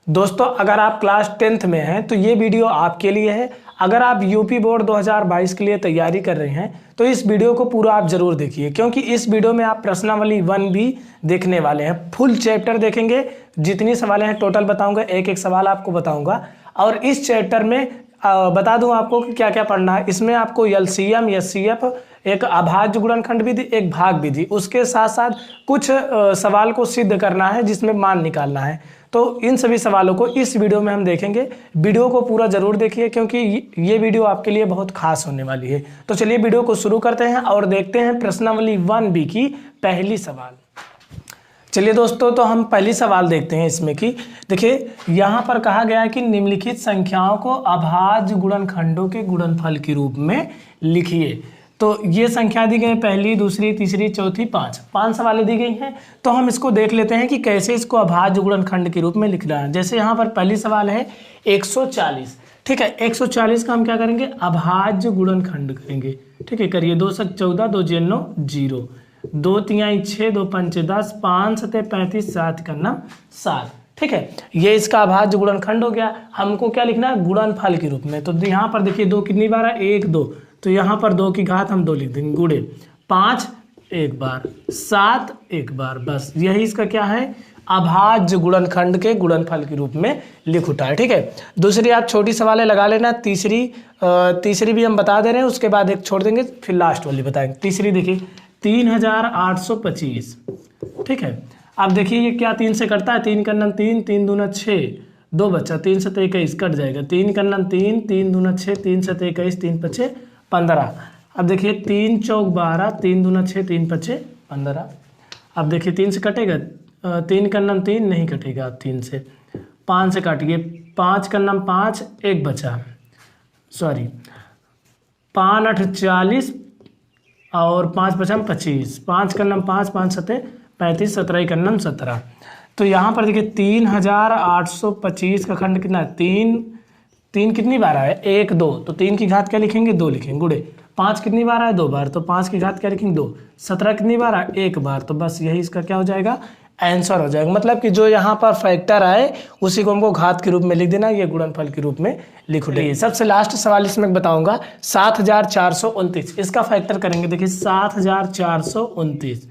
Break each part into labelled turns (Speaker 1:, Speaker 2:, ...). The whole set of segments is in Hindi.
Speaker 1: दोस्तों अगर आप क्लास 10th में हैं तो ये वीडियो आपके लिए है। अगर आप यूपी बोर्ड 2022 के लिए तैयारी कर रहे हैं तो इस वीडियो को पूरा आप जरूर देखिए, क्योंकि इस वीडियो में आप प्रश्नावली 1 भी देखने वाले हैं। फुल चैप्टर देखेंगे, जितनी सवालें हैं टोटल बताऊंगा, एक एक सवाल आपको बताऊंगा। और इस चैप्टर में बता दूं आपको कि क्या क्या पढ़ना है। इसमें आपको एलसीएम, एचसीएफ, एक अभाज्य गुणनखंड विधि, एक भाग विधि, उसके साथ साथ कुछ सवाल को सिद्ध करना है जिसमें मान निकालना है। तो इन सभी सवालों को इस वीडियो में हम देखेंगे। वीडियो को पूरा जरूर देखिए, क्योंकि ये वीडियो आपके लिए बहुत खास होने वाली है। तो चलिए वीडियो को शुरू करते हैं और देखते हैं प्रश्नावली 1B की पहली सवाल। चलिए दोस्तों, तो हम पहली सवाल देखते हैं इसमें कि देखिए यहाँ पर कहा गया है कि निम्नलिखित संख्याओं को अभाज्य गुणनखंडों के गुणनफल के रूप में लिखिए। तो ये संख्या दी गई है, पहली, दूसरी, तीसरी, चौथी, पांच सवालें दी गई हैं। तो हम इसको देख लेते हैं कि कैसे इसको अभाज्य गुणनखंड के रूप में लिखना है। जैसे यहाँ पर पहली सवाल है 140। ठीक है, 140 का हम क्या करेंगे, अभाज्य गुणनखंड करेंगे। ठीक है, करिए। 2 × 14, 2 × 9 0, 2 × 3 = 6, 2 × 5 = 10, 5 × 7 = 35, 7 × 9 = 7। ठीक है, ये इसका अभाज्य गुणनखंड हो गया। हमको क्या लिखना है, गुणनफल के रूप में। तो यहाँ पर देखिए 2 कितनी बार है, 1 2, तो यहाँ पर 2 की घात हम 2 लिख देंगे, गुणे 5 एक बार, 7 एक बार, बस यही इसका क्या है, अभाज्य गुणनखंड के गुणनफल के रूप में लिख उठा है। ठीक है, दूसरी आप छोटी सवालें लगा लेना। तीसरी भी हम बता दे रहे हैं, उसके बाद एक छोड़ देंगे, फिर लास्ट वाली बताएंगे। तीसरी देखिए 3825। ठीक है, अब देखिए ये क्या 3 से कटता है, 3 × 9 3, 3 दूना 6, 2 बच्चा, 3 × 7 = 21, कट जाएगा। 3 × 9 3, 3 दूना 6, 3 × 7 = 21, 3 × 5 = 15। अब देखिए 3 × 4 = 12, 3 दूना 6, 3 × 5 = 15। अब देखिए 3 से कटेगा, 3 × 9 3 नहीं कटेगा, 3 से 5 से काटिए, 5 × 9 5, 1 बचा, सॉरी 5 × 8 = 40 और 5 बचा 25, 5 × 9 5, 5 × 7 = 35, 17 × 9 17। तो यहाँ पर देखिए 3825 का खंड कितना है, 3 कितनी बार आया, 1 2, तो 3 की घात क्या लिखेंगे, 2 लिखेंगे, गुणे 5 कितनी बार आया, 2 बार, तो 5 की घात क्या लिखेंगे, 2। 17 कितनी बार आया, 1 बार, तो बस यही इसका क्या हो जाएगा, आंसर हो जाएगा। मतलब कि जो यहाँ पर फैक्टर आए उसी को हमको घात के रूप में लिख देना, ये गुणनफल के रूप में लिख उठेगी। सबसे लास्ट सवाल इसमें बताऊंगा 7429, इसका फैक्टर करेंगे। देखिए 7429,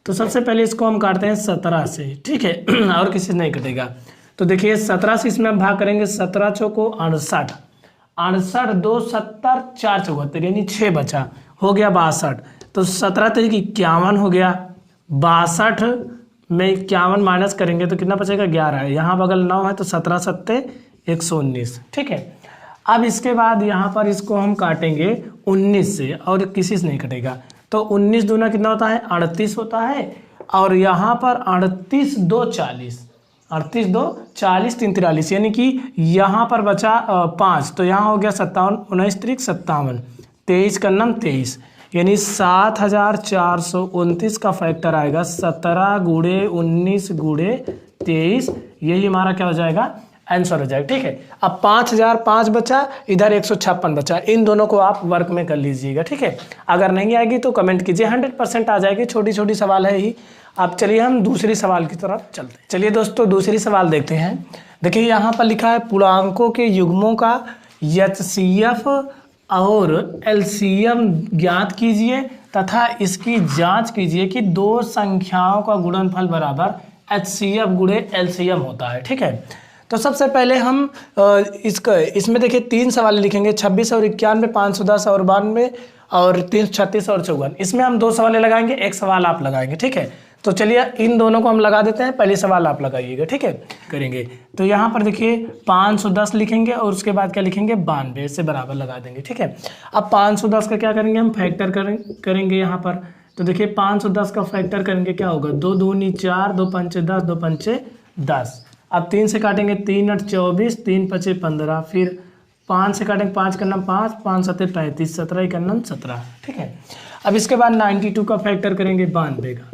Speaker 1: तो सबसे पहले इसको हम काटते हैं 17 से। ठीक है, और किसी से नहीं कटेगा। तो देखिए 17 से इसमें हम भाग करेंगे, 17 चौको 68, 68 2 70, 4 74, यानी 6 बचा, हो गया 62। तो 17 × 3 = 51 हो गया, 62 में 51 माइनस करेंगे तो कितना बचेगा, 11 है। यहाँ बगल 9 है, तो 17 × 7 = 119। ठीक है, अब इसके बाद यहाँ पर इसको हम काटेंगे 19 से, और किसी से नहीं कटेगा। तो 19 दूना कितना होता है, 38 होता है, और यहाँ पर 38 2 40, 38 2 40, 3 43, यानी कि यहाँ पर बचा 5, तो यहाँ हो गया 57, 19 3 57, 23 × 9 23, यानी 7429 का फैक्टर आएगा 17 × 19 × 23। यही हमारा क्या हो जाएगा, आंसर हो जाएगा। ठीक है, अब 5005 बचा, इधर 156 बचा, इन दोनों को आप वर्क में कर लीजिएगा। ठीक है, अगर नहीं आएगी तो कमेंट कीजिए, 100% आ जाएगी, छोटी छोटी सवाल है ही। अब चलिए हम दूसरी सवाल की तरफ चलते हैं। चलिए दोस्तों दूसरी सवाल देखते हैं। देखिए यहाँ पर लिखा है पूर्णांकों के युग्मों का एचसीएफ और एलसीएम ज्ञात कीजिए तथा इसकी जांच कीजिए कि दो संख्याओं का गुणनफल बराबर एचसीएफ × एलसीएम होता है। ठीक है, तो सबसे पहले हम इसमें देखिए 3 सवाल लिखेंगे, 26 और 91, 510 और 92, और 336 और 54। इसमें हम 2 सवाल लगाएंगे, एक सवाल आप लगाएंगे। ठीक है, तो चलिए इन दोनों को हम लगा देते हैं, पहले सवाल आप लगाइएगा। ठीक है, करेंगे तो यहाँ पर देखिए 510 लिखेंगे और उसके बाद क्या लिखेंगे, 92 से बराबर लगा देंगे। ठीक है, अब 510 का क्या करेंगे, हम फैक्टर करेंगे यहाँ पर। तो देखिए 510 का फैक्टर करेंगे, क्या होगा, 2 दूनी 4, 2 पंचे 10, 2 पंचे 10। अब 3 से काटेंगे, 3 × 8 = 24, 3 × 5 = 15, फिर 5 से काटेंगे, 5 × 9 5, 5 × 7 = 35, 17 × 9 17। ठीक है, अब इसके बाद 92 का फैक्टर करेंगे 92 का,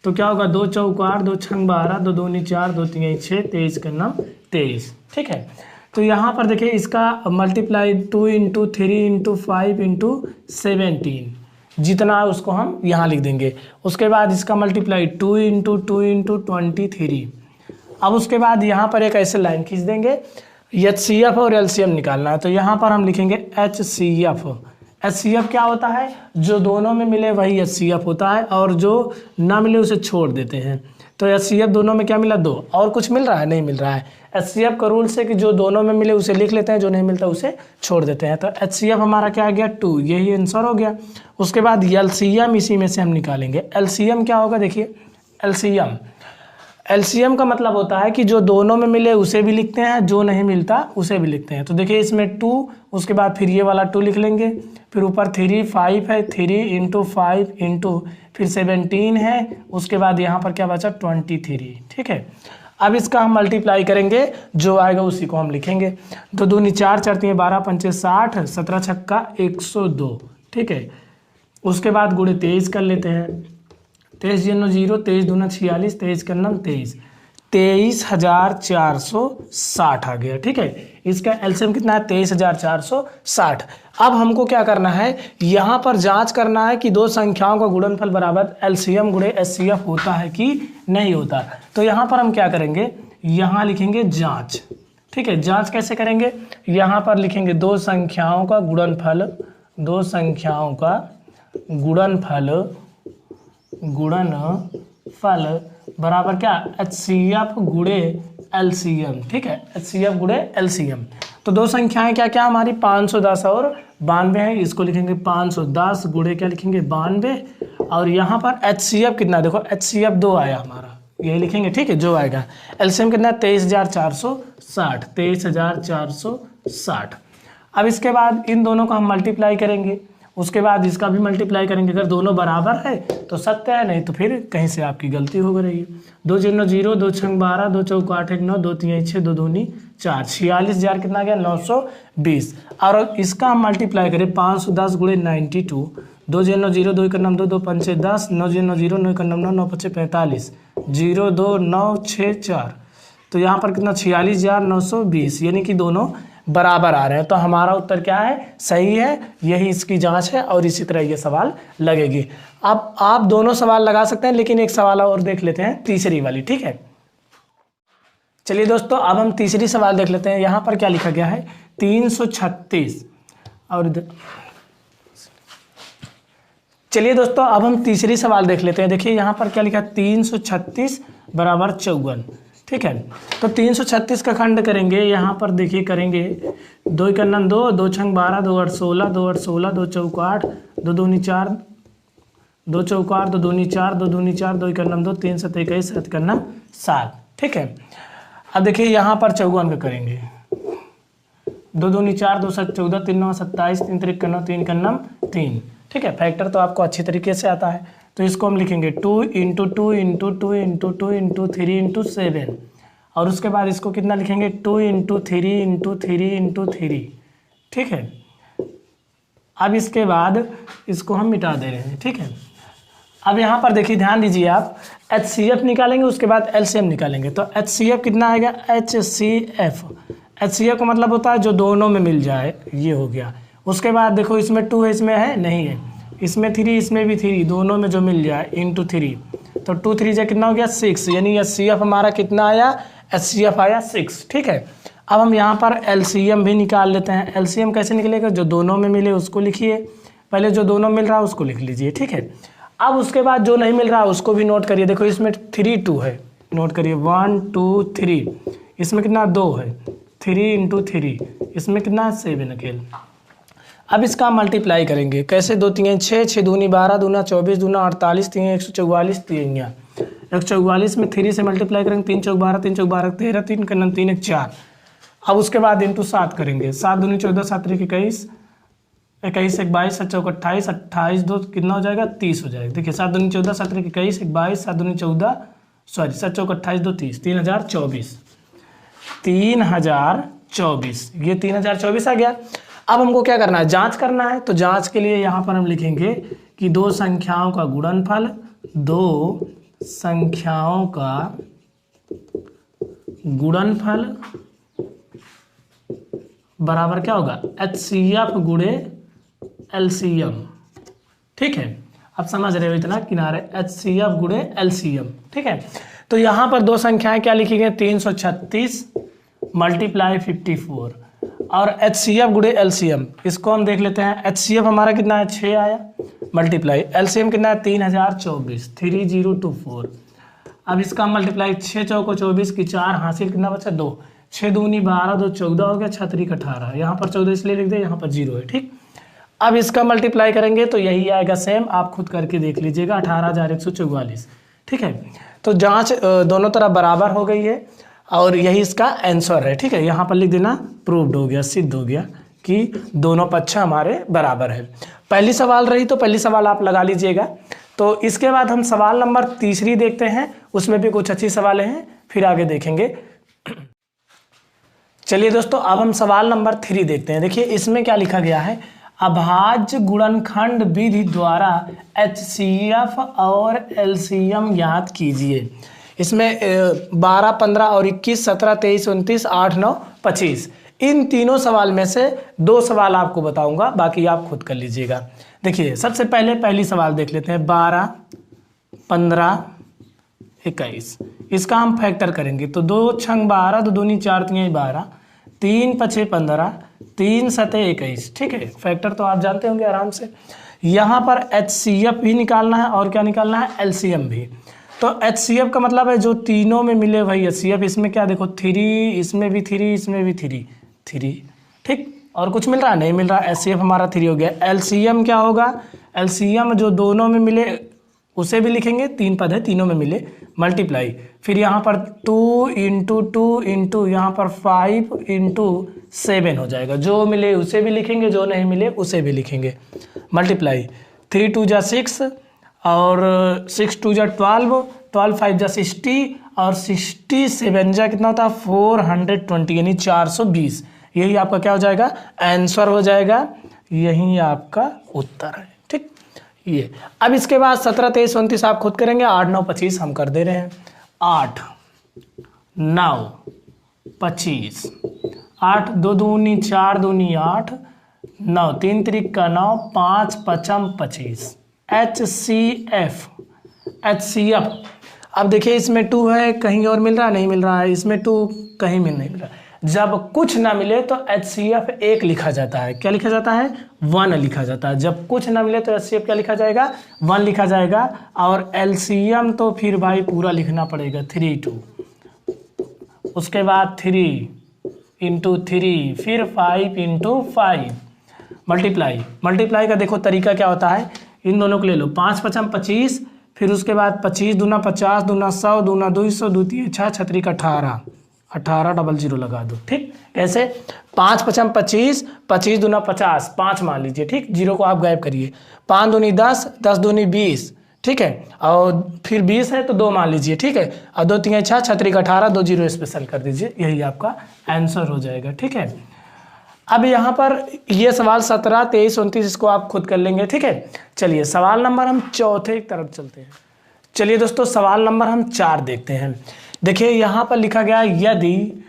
Speaker 1: तो क्या होगा, 2 चौको 8, 2 छंग 12, 2 दूनी 4, 2 तीन 6, 23 × 9 23। ठीक है, तो यहाँ पर देखिए इसका मल्टीप्लाई 2 × 3 × 5 × 17, जितना उसको हम यहाँ लिख देंगे। उसके बाद इसका मल्टीप्लाई 2 × 2 × 23, अब उसके बाद यहाँ पर एक ऐसे लाइन खींच देंगे, HCF और LCM निकालना है, तो यहाँ पर हम लिखेंगे HCF। HCF क्या होता है, जो दोनों में मिले वही HCF होता है, और जो ना मिले उसे छोड़ देते हैं। तो HCF दोनों में क्या मिला, 2, और कुछ मिल रहा है, नहीं मिल रहा है। HCF का रूल से कि जो दोनों में मिले उसे लिख लेते हैं, जो नहीं मिलता उसे छोड़ देते हैं। तो HCF हमारा क्या आ गया, 2, यही आंसर हो गया। उसके बाद LCM इसी में से हम निकालेंगे। LCM क्या होगा, देखिए LCM का मतलब होता है कि जो दोनों में मिले उसे भी लिखते हैं, जो नहीं मिलता उसे भी लिखते हैं। तो देखिए इसमें 2, उसके बाद फिर ये वाला 2 लिख लेंगे, फिर ऊपर 3, 5 है, 3 × 5 × फिर 17 है, उसके बाद यहाँ पर क्या बचा, 23। ठीक है, अब इसका हम मल्टीप्लाई करेंगे, जो आएगा उसी को हम लिखेंगे। 2 दूनी 4, 4 3 12, 5 60, 17 छक्का 102। ठीक है, उसके बाद गुणे 23 कर लेते हैं। 23 × 0, 23 दूना 46, 23 का 9 23, 23,460 आ गया। ठीक है, इसका एलसीएम कितना है, 23,460। अब हमको क्या करना है, यहाँ पर जांच करना है कि दो संख्याओं का गुणनफल बराबर एलसीएम गुणे एचसीएफ होता है कि नहीं होता। तो यहाँ पर हम क्या करेंगे, यहाँ लिखेंगे जांच। ठीक है, जांच कैसे करेंगे, यहाँ पर लिखेंगे दो संख्याओं का गुणनफल, दो संख्याओं का गुणनफल बराबर क्या, एचसीएफ गुणे एलसीएम। ठीक है, एचसीएफ गुणे एलसीएम। तो दो संख्याएं क्या क्या हमारी 510 और 92 है, इसको लिखेंगे 510 गुणे क्या लिखेंगे 92। और यहाँ पर एचसीएफ कितना, देखो एचसीएफ 2 आया हमारा, यही लिखेंगे। ठीक है, जो आएगा एलसीएम कितना 23,460, 23,460। अब इसके बाद इन दोनों को हम मल्टीप्लाई करेंगे, उसके बाद इसका भी मल्टीप्लाई करेंगे। अगर दोनों बराबर है तो सत्य है, नहीं तो फिर कहीं से आपकी गलती हो रही है। 2 0 0, 2 6 12, 2 4 8 1 9, 2 3 6, 2 2 4, 46,000 कितना गया 920। और इसका हम मल्टीप्लाई करें 510 गुणे 92, 2 0 0, 2 1 9 2, 2 5 10, 9 0 0, 9 1 9 9, 9 5 45, 0 2 9 6 4। तो यहाँ पर कितना 46,920, यानी कि दोनों बराबर आ रहे हैं। तो हमारा उत्तर क्या है, सही है, यही इसकी जांच है। और इसी तरह ये सवाल लगेगी। अब आप दोनों सवाल लगा सकते हैं, लेकिन एक सवाल और देख लेते हैं, तीसरी वाली। ठीक है, चलिए दोस्तों, अब हम तीसरी सवाल देख लेते हैं। यहाँ पर क्या लिखा गया है 336। और चलिए दोस्तों, अब हम तीसरी सवाल देख लेते हैं। देखिए यहाँ पर क्या लिखा है 336 बराबर 54। ठीक है, तो 336 का खंड करेंगे। यहाँ पर देखिए करेंगे 2 1 2, 2 6 12, 2 8 16, 2 8 16, 2 4 8, 2 2 4, 2 4 8, 2 2 4, 2 2 4, 2 1 2, 3 7 21, 7 1 7। ठीक है, अब देखिए यहाँ पर 54 का करेंगे। 2 2 4, 2 7 14, 3 9 27, 3 3 9, 3 9 3। ठीक है, फैक्टर तो आपको अच्छी तरीके से आता है। तो इसको हम लिखेंगे 2 × 2 × 2 × 2 × 3 × 7। और उसके बाद इसको कितना लिखेंगे 2 × 3 × 3 × 3। ठीक है, अब इसके बाद इसको हम मिटा दे रहे हैं। ठीक है, अब यहाँ पर देखिए ध्यान दीजिए, आप HCF निकालेंगे, उसके बाद LCM निकालेंगे। तो HCF कितना आएगा, HCF। HCF का मतलब होता है जो दोनों में मिल जाए, ये हो गया। उसके बाद देखो इसमें 2 है, इसमें है नहीं है, इसमें 3, इसमें भी 3, दोनों में जो मिल जाए × 3। तो 2 3 जा कितना हो गया 6, यानी HCF हमारा कितना आया, HCF आया 6। ठीक है, अब हम यहाँ पर LCM भी निकाल लेते हैं। LCM कैसे निकलेगा, जो दोनों में मिले उसको लिखिए, पहले जो दोनों मिल रहा है उसको लिख लीजिए। ठीक है, अब उसके बाद जो नहीं मिल रहा है उसको भी नोट करिए। देखो इसमें 3 2 है, नोट करिए 1 2 3, इसमें कितना 2 है, 3 × 3, इसमें कितना 7 अकेले। अब इसका मल्टीप्लाई करेंगे कैसे, 2 3 6, 6 दूनी 12, दूना 24, दूना 48, 3 144, 3 144 में 3 से मल्टीप्लाई करेंगे, 3 4 12, 3 4 12 13, 3 × 3 1 4। अब उसके बाद × 7 करेंगे, 7 दूनी 14, 7 3 21, 21 1 22, 7 4 28, 28 2 कितना हो जाएगा 30 हो जाएगा। देखिए 7 दूनी 14, 7 3 21 1 22, 7 दूनी 14, सॉरी 7 4 28 2 30, 3024, 3024, ये 3024 आ गया। अब हमको क्या करना है, जांच करना है। तो जांच के लिए यहाँ पर हम लिखेंगे कि दो संख्याओं का गुणनफल, दो संख्याओं का गुणनफल बराबर क्या होगा, HCF गुणे LCM। ठीक है, अब समझ रहे हो इतना किनारे, HCF गुणे LCM। ठीक है, तो यहाँ पर दो संख्याएं क्या लिखी गई, 336 मल्टीप्लाई 54 और HCF गुणे LCM, इसको हम देख लेते हैं। HCF हमारा कितना है 6 आया, मल्टीप्लाई LCM कितना है 3024, 3024। अब इसका मल्टीप्लाई 6 चौको 24 की 4 हासिल कितना बचा 2, 6 दूनी 12, 2 14 हो गया, 6 3 18, यहाँ पर 14 इसलिए लिख दे, यहाँ पर 0 है। ठीक, अब इसका मल्टीप्लाई करेंगे तो यही आएगा सेम, आप खुद करके देख लीजिएगा 18,144। ठीक है, तो जांच दोनों तरफ बराबर हो गई है और यही इसका आंसर है। ठीक है, यहाँ पर लिख देना प्रूव्ड हो गया, सिद्ध हो गया कि दोनों पक्ष हमारे बराबर है। पहली सवाल रही तो पहली सवाल आप लगा लीजिएगा। तो इसके बाद हम सवाल नंबर 3 देखते हैं, उसमें भी कुछ अच्छी सवालें हैं, फिर आगे देखेंगे। चलिए दोस्तों, अब हम सवाल नंबर 3 देखते हैं। देखिए इसमें क्या लिखा गया है, अभाज्य गुणनखंड विधि द्वारा HCF और LCM ज्ञात कीजिए। इसमें 12, 15 और 21, 17, 23, 29, 8, 9, 25 इन तीनों सवाल में से 2 सवाल आपको बताऊंगा, बाकी आप खुद कर लीजिएगा। देखिए सबसे पहले पहली सवाल देख लेते हैं, 12, 15, 21, इसका हम फैक्टर करेंगे तो 2 छंग 12, 2 दूनी 4 3 12, 3 5 15, 3 7 21। ठीक है, फैक्टर तो आप जानते होंगे आराम से। यहाँ पर HCF भी निकालना है और क्या निकालना है, LCM भी। तो HCF का मतलब है जो तीनों में मिले वही HCF। इसमें क्या देखो 3, इसमें भी 3, इसमें भी 3, 3। ठीक, और कुछ मिल रहा है, नहीं मिल रहा। HCF हमारा 3 हो गया। LCM क्या होगा, LCM जो दोनों में मिले उसे भी लिखेंगे, 3 पद है तीनों में मिले, मल्टीप्लाई, फिर यहाँ पर 2 इंटू 2 इंटू यहाँ पर 5 इंटू 7 हो जाएगा। जो मिले उसे भी लिखेंगे, जो नहीं मिले उसे भी लिखेंगे, मल्टीप्लाई। 3 2 जा 6 और 6 2 जा 12, 12 5 जा 60 और 67 जा कितना होता है 420, यानी 420। यही आपका क्या हो जाएगा, आंसर हो जाएगा, यही आपका उत्तर है। ठीक, ये अब इसके बाद 17 23 29 आप खुद करेंगे, 8 9 25 हम कर दे रहे हैं। 8 9 25, 8 2 दूनी 4 दूनी 8, 9 3 त्रिक का 9, 5 5 25। HCF अब देखिए इसमें 2 है, कहीं और मिल रहा नहीं मिल रहा है, इसमें 2 कहीं में नहीं मिल रहा। जब कुछ ना मिले तो HCF 1 लिखा जाता है। क्या लिखा जाता है, 1 लिखा जाता है। जब कुछ ना मिले तो HCF क्या लिखा जाएगा, 1 लिखा जाएगा। और LCM तो फिर भाई पूरा लिखना पड़ेगा, 3 2, उसके बाद 3 इंटू 3, फिर 5 इंटू 5, मल्टीप्लाई का देखो तरीका क्या होता है, इन दोनों को ले लो, 5 5 25, फिर उसके बाद 25 दूना 50, दूना 100, दूना 200, 2 3 6, 6 3 18, 18 00 लगा दो। ठीक, कैसे, 5 5 25, 25 दूना 50, 5 मान लीजिए। ठीक, 0 को आप गायब करिए, 5 दूनी 10, 10 दूनी 20। ठीक है, और फिर 20 है तो 2 मान लीजिए। ठीक है, और 2 3 6, 6 3 18, 2 0 स्पेशल कर दीजिए, यही आपका आंसर हो जाएगा। ठीक है, अब यहाँ पर ये सवाल 17 23 29 इसको आप खुद कर लेंगे। ठीक है, चलिए सवाल नंबर हम चौथे की तरफ चलते हैं। चलिए दोस्तों, सवाल नंबर हम 4 देखते हैं। देखिए यहाँ पर लिखा गया, यदि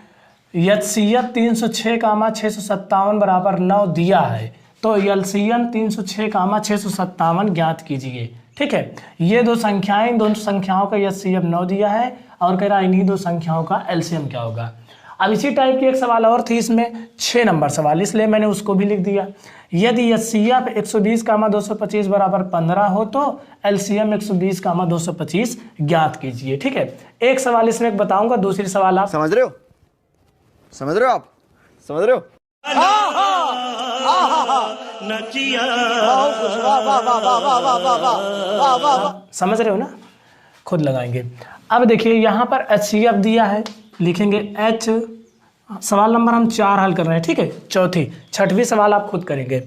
Speaker 1: HCF 306, 657 = 9 दिया है तो LCM 306, 657 ज्ञात कीजिए। ठीक है, ये दो संख्याएं, दोनों संख्याओं का HCF 9 दिया है और कह रहा है इन्हीं दो संख्याओं का LCM क्या होगा। अब इसी टाइप की एक सवाल और थी, इसमें 6 नंबर सवाल, इसलिए मैंने उसको भी लिख दिया। यदि HCF 120, 225 = 15 हो तो LCM 120, 225 ज्ञात कीजिए। ठीक है, एक सवाल इसमें बताऊंगा, दूसरी सवाल आप
Speaker 2: समझ रहे हो, समझ रहे हो, आप समझ रहे हो।
Speaker 1: समझ रहे हो ना, खुद लगाएंगे। अब देखिए यहाँ पर HCF दिया है, लिखेंगे H, सवाल नंबर हम 4 हल कर रहे हैं। ठीक है, छठवीं सवाल आप खुद करेंगे।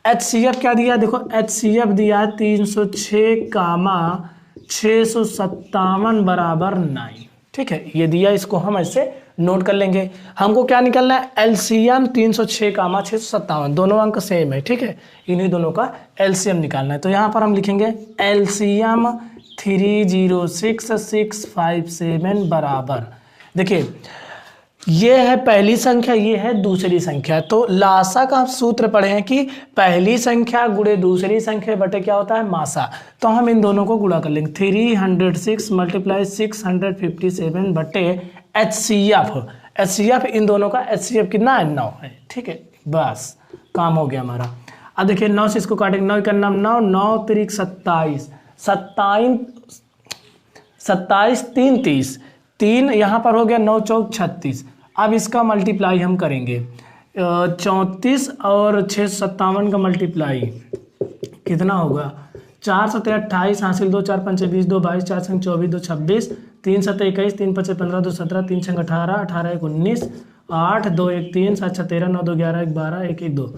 Speaker 1: HCF क्या दिया, देखो HCF दिया है 306, 657 = 9। ठीक है, ये दिया, इसको हम ऐसे नोट कर लेंगे। हमको क्या निकालना है, LCM 306, 657, दोनों अंक सेम है। ठीक है, इन्हीं दोनों का LCM निकालना है। तो यहाँ पर हम लिखेंगे LCM 306,657 बराबर, देखिए ये है पहली संख्या, ये है दूसरी संख्या। तो लासा का सूत्र पढ़े हैं कि पहली संख्या गुणे दूसरी संख्या बटे क्या होता है, मासा। तो हम इन दोनों को गुणा कर लेंगे। 306 × 657 बटे HCF। HCF इन दोनों का HCF कितना है, 9 है। ठीक है, बस काम हो गया हमारा। अब देखिए 9 से इसको काटेंगे, 9 का नाम 9, 9 3 27, 27 3 30, 3 यहाँ पर हो गया, 9 चौक 36। अब इसका मल्टीप्लाई हम करेंगे, 34 और 6 57 का मल्टीप्लाई कितना होगा, 4 7 28 हासिल 2 4 5 20 2 22 4 5 24 2 26 3 7 21 3 5 15 2 17 3 6 18 18 1 19 8 2 1 3 7 6 13 9 2 11 1 12 1 1 2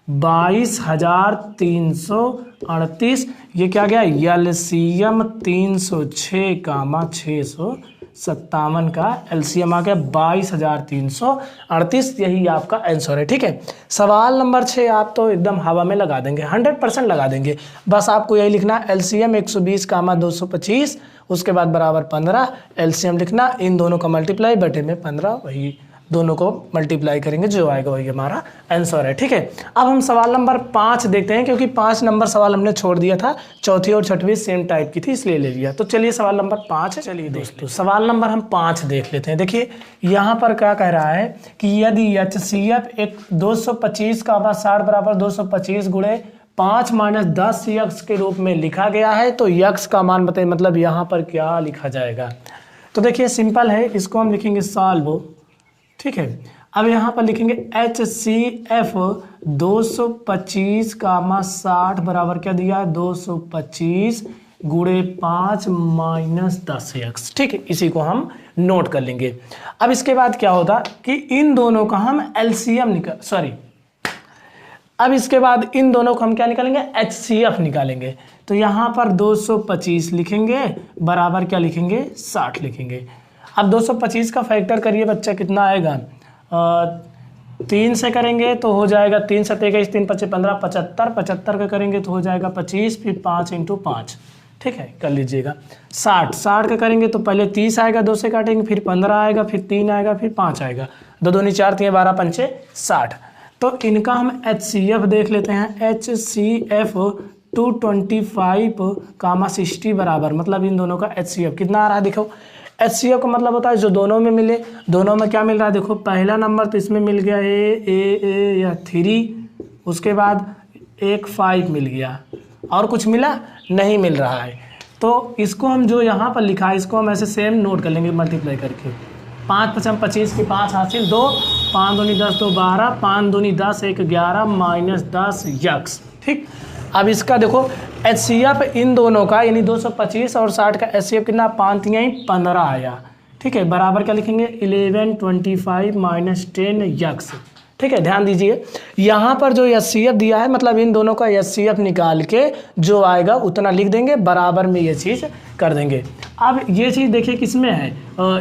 Speaker 1: 22,338। ये क्या गया, एलसीएम 306,657 का एलसीएम आ गया 22,338। यही आपका आंसर है। ठीक है, सवाल नंबर 6 आप तो एकदम हवा में लगा देंगे, 100% लगा देंगे। बस आपको यही लिखना, एलसीएम 120,225, उसके बाद बराबर 15, एलसीएम लिखना, इन दोनों का मल्टीप्लाई बटे में 15, वही दोनों को मल्टीप्लाई करेंगे, जो आएगा वही हमारा आंसर है। ठीक है, अब हम सवाल नंबर 5 देखते हैं, क्योंकि 5 नंबर सवाल हमने छोड़ दिया था, चौथी और छठवीं सेम टाइप की थी इसलिए ले लिया। तो चलिए सवाल नंबर 5 है। चलिए दोस्तों सवाल नंबर हम 5 देख लेते हैं। देखिए यहाँ पर क्या कह रहा है कि यदि HCF एक 225 का 60 बराबर 225 गुणे 5 - 10 यक्स के रूप में लिखा गया है, तो यक्स का मान बताइए, मतलब यहाँ पर क्या लिखा जाएगा। तो देखिए सिंपल है, इसको हम लिखेंगे सॉल्व। ठीक है, अब यहाँ पर लिखेंगे HCF 225 का 60 बराबर क्या दिया है, 225 गुणे 5 - 10 यक्स। ठीक है, इसी को हम नोट कर लेंगे। अब इसके बाद क्या होता कि इन दोनों का हम एलसीएम अब इसके बाद इन दोनों को हम क्या निकालेंगे, HCF निकालेंगे। तो यहाँ पर 225 लिखेंगे बराबर क्या लिखेंगे, 60 लिखेंगे। अब 225 का फैक्टर करिए बच्चा, कितना आएगा, 3 से करेंगे तो हो जाएगा 3 7 21 3 5 15 75, 75 का करेंगे तो हो जाएगा 25, फिर 5 × 5। ठीक है, कर लीजिएगा। 60 का करेंगे तो पहले 30 आएगा, 2 से काटेंगे, फिर 15 आएगा, फिर 3 आएगा, फिर 5 आएगा, 2 दूनी 4 3 12 5 60। तो इनका हम HCF देख लेते हैं। HCF 225, 60 बराबर, मतलब इन दोनों का HCF कितना आ रहा है, देखो HCF का मतलब होता है जो दोनों में मिले। दोनों में क्या मिल रहा है, देखो पहला नंबर तो इसमें मिल गया ए या 3, उसके बाद एक 5 मिल गया, और कुछ मिला नहीं मिल रहा है। तो इसको हम जो यहाँ पर लिखा है, इसको हम ऐसे सेम नोट कर लेंगे मल्टीप्लाई करके। 5 × 5 = 25 की 5 हासिल 2, 5 दूनी 10 2 12, 5 दूनी 10 1 11 - 10 यक्स। ठीक, अब इसका देखो HCF इन दोनों का यानी 225 और 60 का HCF कितना, 5 × 3 = 15 आया। ठीक है, बराबर क्या लिखेंगे, 1125 - 10 यक्स। ठीक है, ध्यान दीजिए यहाँ पर जो HCF दिया है, मतलब इन दोनों का HCF निकाल के जो आएगा उतना लिख देंगे, बराबर में ये चीज़ कर देंगे। अब ये चीज़ देखिए किस में है,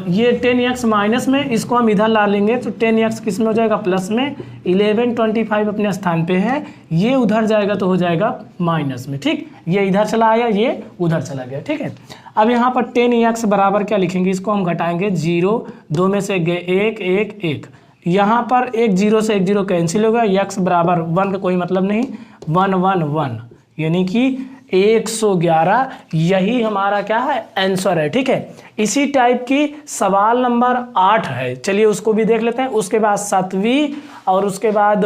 Speaker 1: ये 10x माइनस में, इसको हम इधर ला लेंगे तो 10x किस में हो जाएगा, प्लस में। 1125 अपने स्थान पे है, ये उधर जाएगा तो हो जाएगा माइनस में। ठीक, ये इधर चला आया, ये उधर चला गया। ठीक है, अब यहाँ पर 10x बराबर क्या लिखेंगे, इसको हम घटाएंगे 0, 2 में से गए 1 1 1, यहाँ पर 1 0 से 1 0 कैंसिल होगा, x बराबर 1 का कोई मतलब नहीं, 1 1 1 यानी कि 111। यही हमारा क्या है, आंसर है। ठीक है, इसी टाइप की सवाल नंबर 8 है, चलिए उसको भी देख लेते हैं। उसके बाद 7वीं और उसके बाद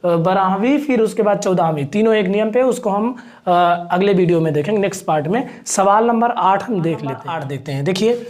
Speaker 1: 12वीं, फिर उसके बाद 14वीं, तीनों एक नियम पे, उसको हम अगले वीडियो में देखेंगे, नेक्स्ट पार्ट में। सवाल नंबर 8 हम देख लेते हैं। 8 देखते हैं। देखिए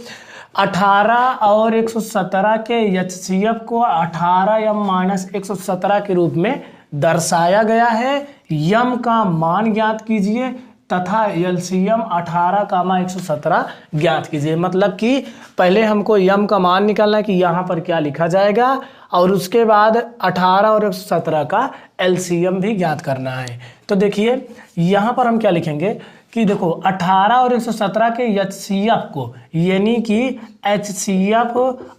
Speaker 1: 18 और 117 के HCF को 18m-117 के रूप में दर्शाया गया है। यम का मान ज्ञात कीजिए तथा एलसीएम 18, 117 ज्ञात कीजिए। मतलब कि पहले हमको यम का मान निकालना है कि यहाँ पर क्या लिखा जाएगा, और उसके बाद 18 और 117 का एलसीएम भी ज्ञात करना है। तो देखिए यहाँ पर हम क्या लिखेंगे कि देखो 18 और 117 के HCF को, यानी कि HCF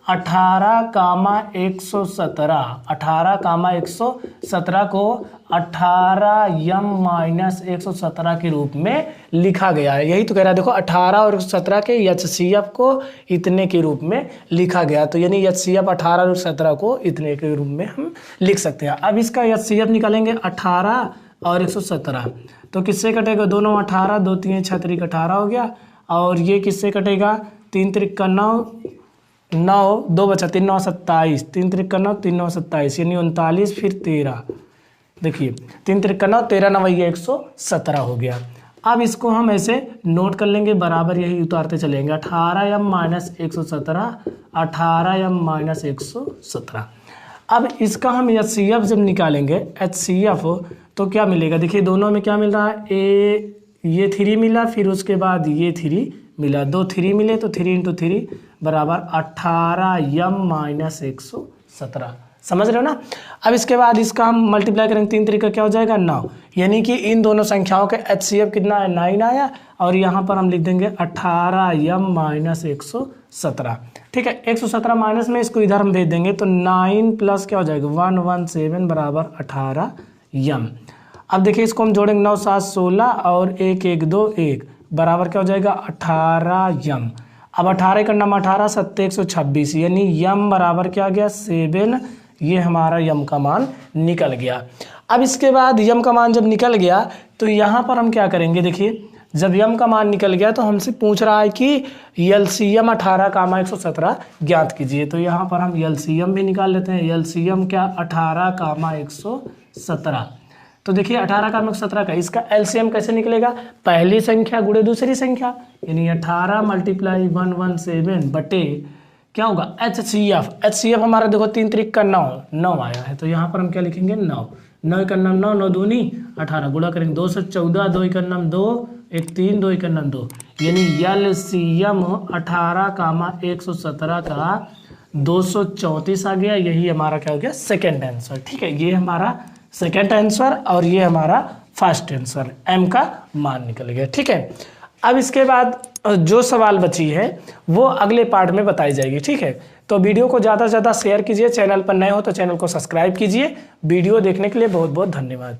Speaker 1: 18,117 को 18m-117 के रूप में लिखा गया है। यही तो कह रहा है, देखो 18 और 117 के HCF को इतने के रूप में लिखा गया, तो यानी HCF 18 और 17 को इतने के रूप में हम लिख सकते हैं। अब इसका HCF निकालेंगे 18 और 117, तो किससे कटेगा, दोनों 18, 2 3 6 3 18 हो गया, और ये किससे कटेगा, 3 3 9, 9 2 बचा, 3 9 27, 3 3 9 3 9 27, यानी 39 फिर 13, देखिए 3 3 9 13 9 117 हो गया। अब इसको हम ऐसे नोट कर लेंगे, बराबर यही उतारते चलेंगे, 18m-117, 18m-117। अब इसका हम HCF जब निकालेंगे, HCF, तो क्या मिलेगा, देखिए दोनों में क्या मिल रहा है, ये 3 मिला, फिर उसके बाद ये 3 मिला, 2 3 मिले, तो 3 × 3 बराबर 18m-117, समझ रहे हो ना। अब इसके बाद इसका हम मल्टीप्लाई करेंगे, 3 3 का क्या हो जाएगा 9, यानी कि इन दोनों संख्याओं के HCF कितना है, 9 आया, और यहाँ पर हम लिख देंगे 18m-117, ठीक है। 117 माइनस में इसको इधर हम भेज देंगे, तो 9 प्लस क्या हो जाएगा 117 बराबर 18m। अब देखिए इसको हम जोड़ेंगे, 9 7 16 और 1 1 2 1 बराबर क्या हो जाएगा 18m। अब 18 का नाम 18 7 126, यानी यम बराबर क्या आ गया 7, ये हमारा यम का मान निकल गया। अब इसके बाद यम का मान जब निकल गया, तो यहाँ पर हम क्या करेंगे, देखिए जब यम का मान निकल गया तो हमसे पूछ रहा है कि LCM 18, 117 ज्ञात कीजिए, तो यहाँ पर हम LCM भी निकाल लेते हैं। LCM क्या 18, 117, तो देखिए 18, 117 का इसका LCM कैसे निकलेगा, पहली संख्या गुणे दूसरी संख्या, यानी 18 × 117 बटे क्या होगा HCF हमारा देखो 3 3 का 9 आया है, तो यहाँ पर हम क्या लिखेंगे 9, 9 का नाम 9, 9 दूनी 18, गुणा करेंगे 2 से 14, 2 का नाम 2, 1 3, 2 का नाम 2, यानी LCM 18, 117 का 234 आ गया। यही हमारा क्या हो गया सेकेंड आंसर, ठीक है। ये हमारा सेकेंड आंसर और ये हमारा फर्स्ट आंसर, M का मान निकल गया, ठीक है। अब इसके बाद जो सवाल बची है वो अगले पार्ट में बताई जाएगी, ठीक है। तो वीडियो को ज़्यादा से ज़्यादा शेयर कीजिए, चैनल पर नए हो तो चैनल को सब्सक्राइब कीजिए। वीडियो देखने के लिए बहुत बहुत धन्यवाद।